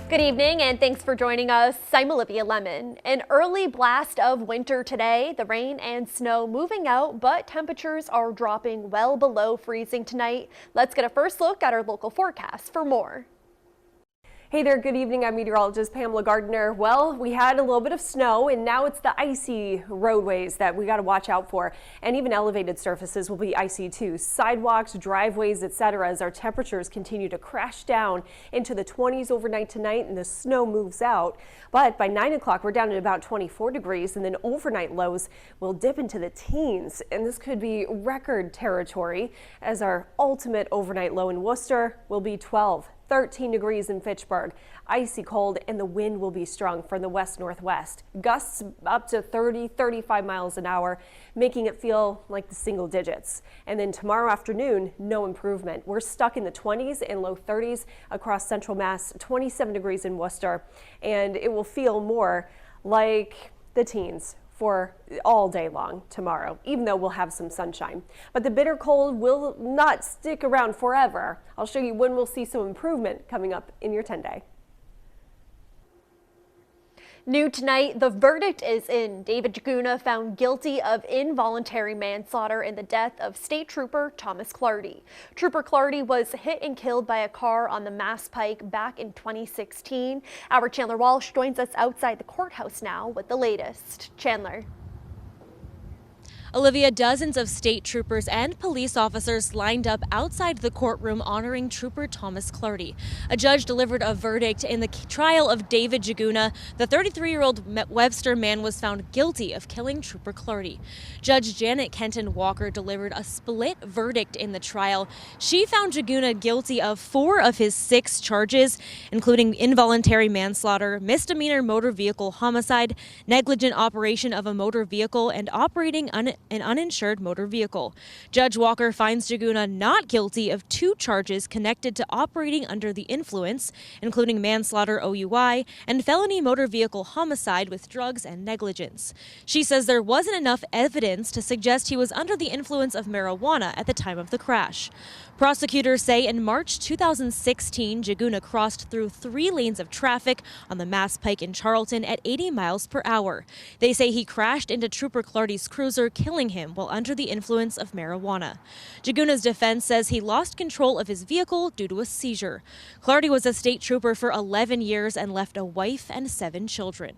Good evening and thanks for joining us. I'm Olivia Lemmon. An early blast of winter today, the rain and snow moving out, but temperatures are dropping well below freezing tonight. Let's get a first look at our local forecast for more. Hey there, good evening. I'm meteorologist Pamela Gardner. Well, we had a little bit of snow and now it's the icy roadways that we got to watch out for. And even elevated surfaces will be icy too. Sidewalks, driveways, etc. as our temperatures continue to crash down into the 20s overnight tonight and the snow moves out. But by 9 o'clock, we're down at about 24 degrees and then overnight lows will dip into the teens. And this could be record territory as our ultimate overnight low in Worcester will be 12. 13 degrees in Fitchburg, icy cold, and the wind will be strong from the west-northwest. Gusts up to 30-35 miles an hour, making it feel like the single digits. And then tomorrow afternoon, no improvement. We're stuck in the 20s and low 30s across central Mass, 27 degrees in Worcester, and it will feel more like the teens for all day long tomorrow, even though we'll have some sunshine. But the bitter cold will not stick around forever. I'll show you when we'll see some improvement coming up in your 10-day. New tonight, the verdict is in. David Njuguna found guilty of involuntary manslaughter in the death of State Trooper Thomas Clardy. Trooper Clardy was hit and killed by a car on the Mass Pike back in 2016. Our Chandler Walsh joins us outside the courthouse now with the latest. Chandler. Olivia, dozens of state troopers and police officers lined up outside the courtroom honoring Trooper Thomas Clardy. A judge delivered a verdict in the trial of David Njuguna. The 33-year-old Webster man was found guilty of killing Trooper Clardy. Judge Janet Kenton Walker delivered a split verdict in the trial. She found Njuguna guilty of 4 of his 6 charges, including involuntary manslaughter, misdemeanor motor vehicle homicide, negligent operation of a motor vehicle, and operating an uninsured motor vehicle. Judge Walker finds Njuguna not guilty of 2 charges connected to operating under the influence, including manslaughter OUI and felony motor vehicle homicide with drugs and negligence. She says there wasn't enough evidence to suggest he was under the influence of marijuana at the time of the crash. Prosecutors say in March 2016, Njuguna crossed through 3 lanes of traffic on the Mass Pike in Charlton at 80 miles per hour. They say he crashed into Trooper Clardy's cruiser, killing him while under the influence of marijuana. Njuguna's defense says he lost control of his vehicle due to a seizure. Clardy was a state trooper for 11 years and left a wife and 7 children.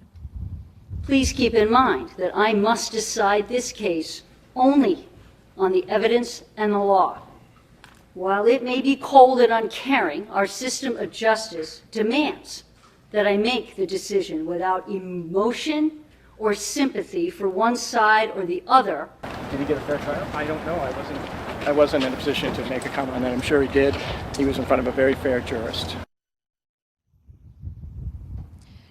Please keep in mind that I must decide this case only on the evidence and the law. While it may be cold and uncaring, our system of justice demands that I make the decision without emotion or sympathy for one side or the other. Did he get a fair trial? I don't know. I wasn't in a position to make a comment on that. I'm sure he did. He was in front of a very fair jurist.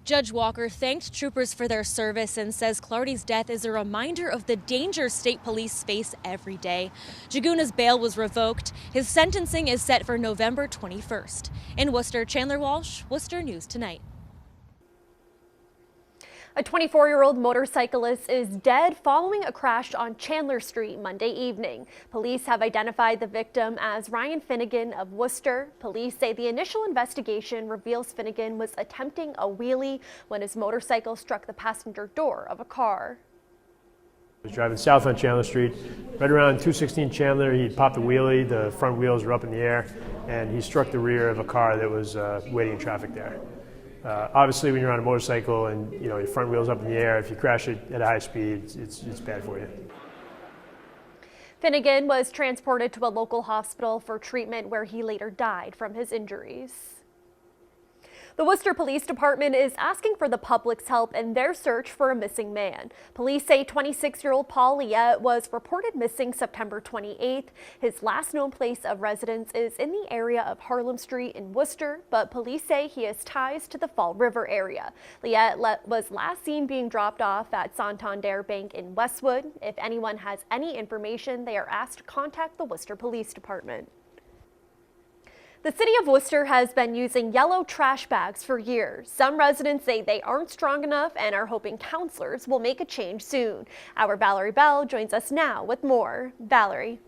Judge Walker thanked troopers for their service and says Clardy's death is a reminder of the danger state police face every day. Njuguna's bail was revoked. His sentencing is set for November 21st. In Worcester, Chandler Walsh, Worcester News Tonight. A 24-year-old motorcyclist is dead following a crash on Chandler Street Monday evening. Police have identified the victim as Ryan Finnegan of Worcester. Police say the initial investigation reveals Finnegan was attempting a wheelie when his motorcycle struck the passenger door of a car. He was driving south on Chandler Street. Right around 216 Chandler, he popped a wheelie. The front wheels were up in the air, and he struck the rear of a car that was waiting in traffic there. Obviously, when you're on a motorcycle and your front wheel's up in the air, if you crash it at high speed, it's bad for you. Finnegan was transported to a local hospital for treatment where he later died from his injuries. The Worcester Police Department is asking for the public's help in their search for a missing man. Police say 26-year-old Paul Lice was reported missing September 28th. His last known place of residence is in the area of Harlem Street in Worcester, but police say he has ties to the Fall River area. Lice was last seen being dropped off at Santander Bank in Westwood. If anyone has any information, they are asked to contact the Worcester Police Department. The city of Worcester has been using yellow trash bags for years. Some residents say they aren't strong enough and are hoping counselors will make a change soon. Our Valerie Bell joins us now with more. Valerie.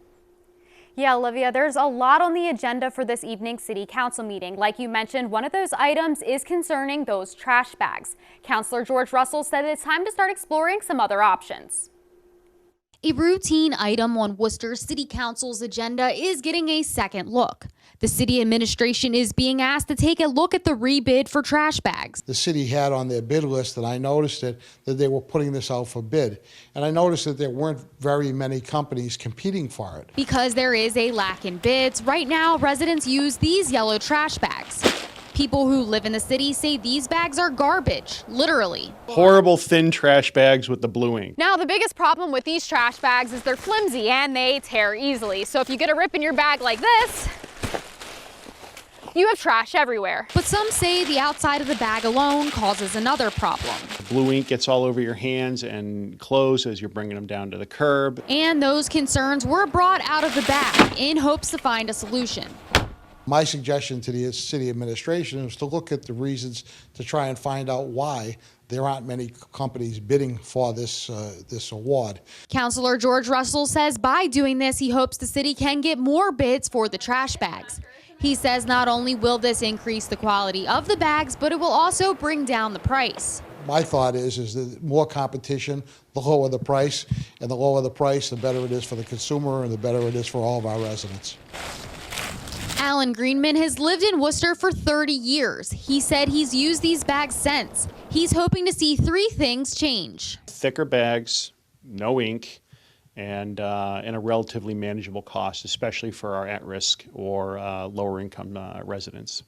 Yeah, Olivia, there's a lot on the agenda for this evening's City Council meeting. Like you mentioned, one of those items is concerning those trash bags. Councilor George Russell said it's time to start exploring some other options. A routine item on Worcester City Council's agenda is getting a second look. The city administration is being asked to take a look at the rebid for trash bags. The city had on their bid list, and I noticed it, that they were putting this out for bid. And I noticed that there weren't very many companies competing for it. Because there is a lack in bids, right now residents use these yellow trash bags. People who live in the city say these bags are garbage, literally. Horrible thin trash bags with the blue ink. Now, the biggest problem with these trash bags is they're flimsy and they tear easily. So if you get a rip in your bag like this, you have trash everywhere. But some say the outside of the bag alone causes another problem. Blue ink gets all over your hands and clothes as you're bringing them down to the curb. And those concerns were brought out of the bag in hopes to find a solution. My suggestion to the city administration is to look at the reasons to try and find out why there aren't many companies bidding for this award. Councilor George Russell says by doing this, he hopes the city can get more bids for the trash bags. He says not only will this increase the quality of the bags, but it will also bring down the price. My thought is that more competition, the lower the price, and the lower the price, the better it is for the consumer and the better it is for all of our residents. Alan Greenman has lived in Worcester for 30 years. He said he's used these bags since. He's hoping to see three things change. Thicker bags, no ink, and a relatively manageable cost, especially for our at-risk or lower-income residents.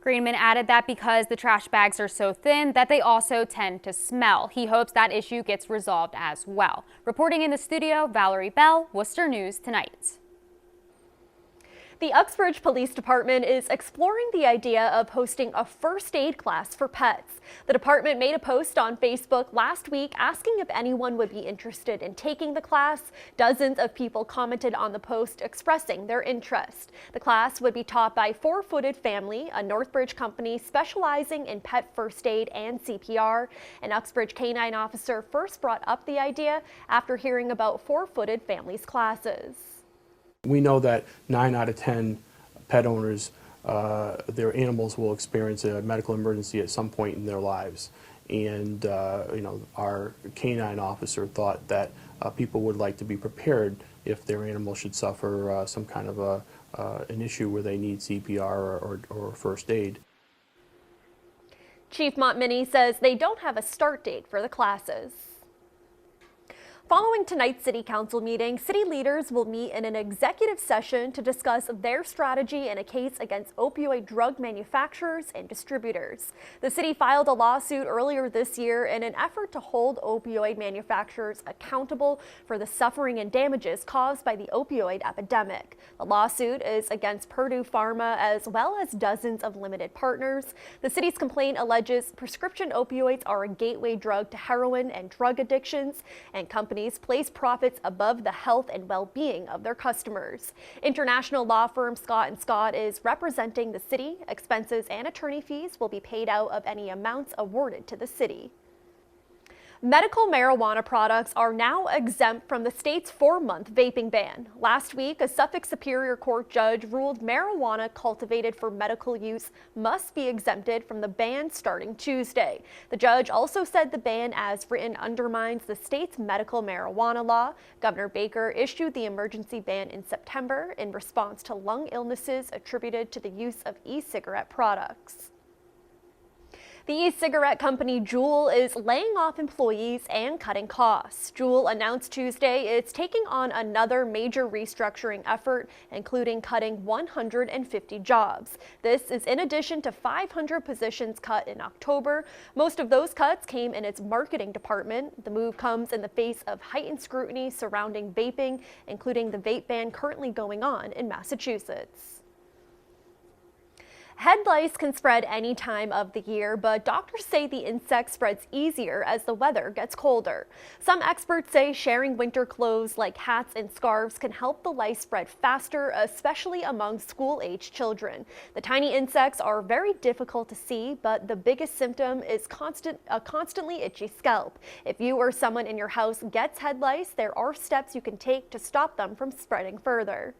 Greenman added that because the trash bags are so thin that they also tend to smell. He hopes that issue gets resolved as well. Reporting in the studio, Valerie Bell, Worcester News Tonight. The Uxbridge Police Department is exploring the idea of hosting a first aid class for pets. The department made a post on Facebook last week asking if anyone would be interested in taking the class. Dozens of people commented on the post expressing their interest. The class would be taught by Four Footed Family, a Northbridge company specializing in pet first aid and CPR. An Uxbridge canine officer first brought up the idea after hearing about Four Footed Family's classes. We know that 9 out of 10 pet owners, their animals will experience a medical emergency at some point in their lives. And our canine officer thought that people would like to be prepared if their animal should suffer some kind of an issue where they need CPR or first aid. Chief Montminy says they don't have a start date for the classes. Following tonight's City Council meeting, city leaders will meet in an executive session to discuss their strategy in a case against opioid drug manufacturers and distributors. The city filed a lawsuit earlier this year in an effort to hold opioid manufacturers accountable for the suffering and damages caused by the opioid epidemic. The lawsuit is against Purdue Pharma as well as dozens of limited partners. The city's complaint alleges prescription opioids are a gateway drug to heroin and drug addictions, and companies place profits above the health and well-being of their customers. International law firm Scott & Scott is representing the city. Expenses and attorney fees will be paid out of any amounts awarded to the city. Medical marijuana products are now exempt from the state's 4-month vaping ban. Last week, a Suffolk Superior Court judge ruled marijuana cultivated for medical use must be exempted from the ban starting Tuesday. The judge also said the ban as written undermines the state's medical marijuana law. Governor Baker issued the emergency ban in September in response to lung illnesses attributed to the use of e-cigarette products. The e-cigarette company Juul is laying off employees and cutting costs. Juul announced Tuesday it's taking on another major restructuring effort, including cutting 150 jobs. This is in addition to 500 positions cut in October. Most of those cuts came in its marketing department. The move comes in the face of heightened scrutiny surrounding vaping, including the vape ban currently going on in Massachusetts. Head lice can spread any time of the year, but doctors say the insect spreads easier as the weather gets colder. Some experts say sharing winter clothes like hats and scarves can help the lice spread faster, especially among school-aged children. The tiny insects are very difficult to see, but the biggest symptom is a constantly itchy scalp. If you or someone in your house gets head lice, there are steps you can take to stop them from spreading further.